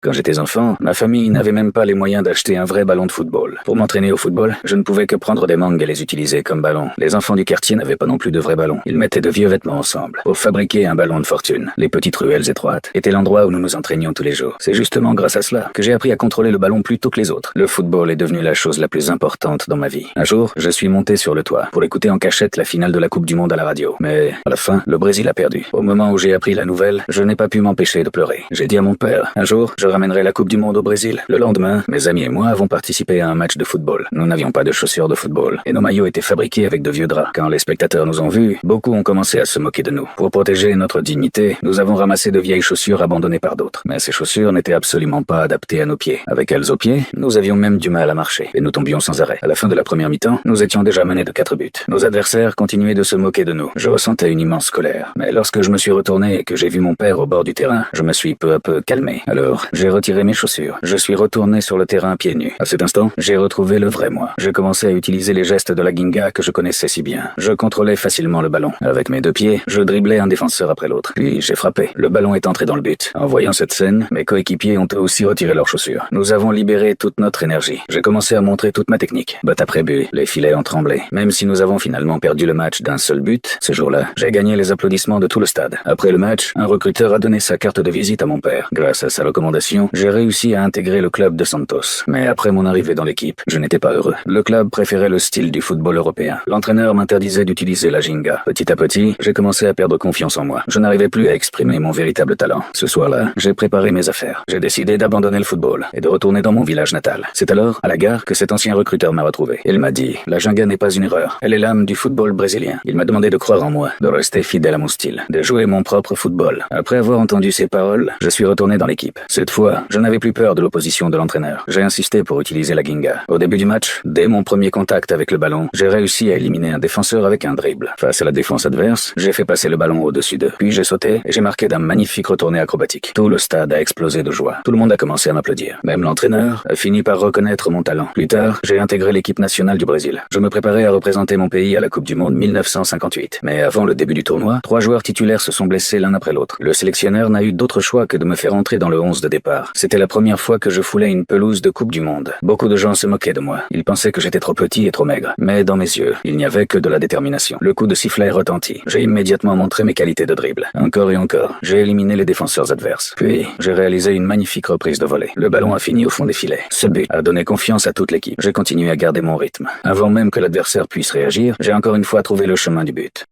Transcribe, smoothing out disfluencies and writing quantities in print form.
Quand j'étais enfant, ma famille n'avait même pas les moyens d'acheter un vrai ballon de football. Pour m'entraîner au football, je ne pouvais que prendre des mangues et les utiliser comme ballon. Les enfants du quartier n'avaient pas non plus de vrais ballons. Ils mettaient de vieux vêtements ensemble pour fabriquer un ballon de fortune. Les petites ruelles étroites étaient l'endroit où nous nous entraînions tous les jours. C'est justement grâce à cela que j'ai appris à contrôler le ballon plus tôt que les autres. Le football est devenu la chose la plus importante dans ma vie. Un jour, je suis monté sur le toit pour écouter en cachette la finale de la Coupe du Monde à la radio. Mais à la fin, le Brésil a perdu. Au moment où j'ai appris la nouvelle, je n'ai pas pu m'empêcher de pleurer. J'ai dit à mon père, un jour, je ramènerai la Coupe du Monde au Brésil. Le lendemain, mes amis et moi avons participé à un match de football. Nous n'avions pas de chaussures de football et nos maillots étaient fabriqués avec de vieux draps. Quand les spectateurs nous ont vus, beaucoup ont commencé à se moquer de nous. Pour protéger notre dignité, nous avons ramassé de vieilles chaussures abandonnées par d'autres. Mais ces chaussures n'étaient absolument pas adaptées à nos pieds. Avec elles aux pieds, nous avions même du mal à marcher et nous tombions sans arrêt. À la fin de la première mi-temps, nous étions déjà menés de 4 buts. Nos adversaires continuaient de se moquer de nous. Je ressentais une immense colère. Mais lorsque je me suis retourné et que j'ai vu mon père au bord du terrain, je me suis peu à peu calmé. Alors, j'ai retiré mes chaussures. Je suis retourné sur le terrain pieds nus. À cet instant, j'ai retrouvé le vrai moi. J'ai commencé à utiliser les gestes de la Ginga que je connaissais si bien. Je contrôlais facilement le ballon. Avec mes 2 pieds, je driblais un défenseur après l'autre. Puis j'ai frappé. Le ballon est entré dans le but. En voyant cette scène, mes coéquipiers ont eux aussi retiré leurs chaussures. Nous avons libéré toute notre énergie. J'ai commencé à montrer toute ma technique. But après but, les filets ont tremblé. Même si nous avons finalement perdu le match d'un seul but, ce jour-là, j'ai gagné les applaudissements de tout le stade. Après le match, un recruteur a donné sa carte de visite à mon père. Grâce à sa recommandation, j'ai réussi à intégrer le club de Santos. Mais après mon arrivée dans l'équipe, je n'étais pas heureux. Le club préférait le style du football européen. L'entraîneur m'interdisait d'utiliser la Ginga. Petit à petit, j'ai commencé à perdre confiance en moi. Je n'arrivais plus à exprimer mon véritable talent. Ce soir-là, j'ai préparé mes affaires. J'ai décidé d'abandonner le football et de retourner dans mon village natal. C'est alors, à la gare, que cet ancien recruteur m'a retrouvé. Il m'a dit, la Ginga n'est pas une erreur. Elle est l'âme du football brésilien. Il m'a demandé de croire en moi, de rester fidèle à mon style, de jouer mon propre football. Après avoir entendu ces paroles, je suis retourné dans l'équipe. Cette fois, je n'avais plus peur de l'opposition de l'entraîneur. J'ai insisté pour utiliser la Ginga. Au début du match, dès mon premier contact avec le ballon, j'ai réussi à éliminer un défenseur avec un dribble. Face à la défense adverse, j'ai fait passer le ballon au-dessus d'eux. Puis j'ai sauté et j'ai marqué d'un magnifique retourné acrobatique. Tout le stade a explosé de joie. Tout le monde a commencé à m'applaudir. Même l'entraîneur a fini par reconnaître mon talent. Plus tard, j'ai intégré l'équipe nationale du Brésil. Je me préparais à représenter mon pays à la Coupe du Monde 1958. Mais avant le début du tournoi, 3 joueurs titulaires se sont blessés l'un après l'autre. Le sélectionneur n'a eu d'autre choix que de me faire entrer dans le 11 de départ. C'était la première fois que je foulais une pelouse de Coupe du Monde. Beaucoup de gens se moquaient de moi. Ils pensaient que j'étais trop petit et trop maigre. Mais dans mes yeux, il n'y avait que de la détermination. Le coup de sifflet retentit. J'ai immédiatement montré mes qualités de dribble. Encore et encore, j'ai éliminé les défenseurs adverses. Puis, j'ai réalisé une magnifique reprise de volée. Le ballon a fini au fond des filets. Ce but a donné confiance à toute l'équipe. J'ai continué à garder mon rythme. Avant même que l'adversaire puisse réagir, j'ai encore une fois trouvé le chemin du but.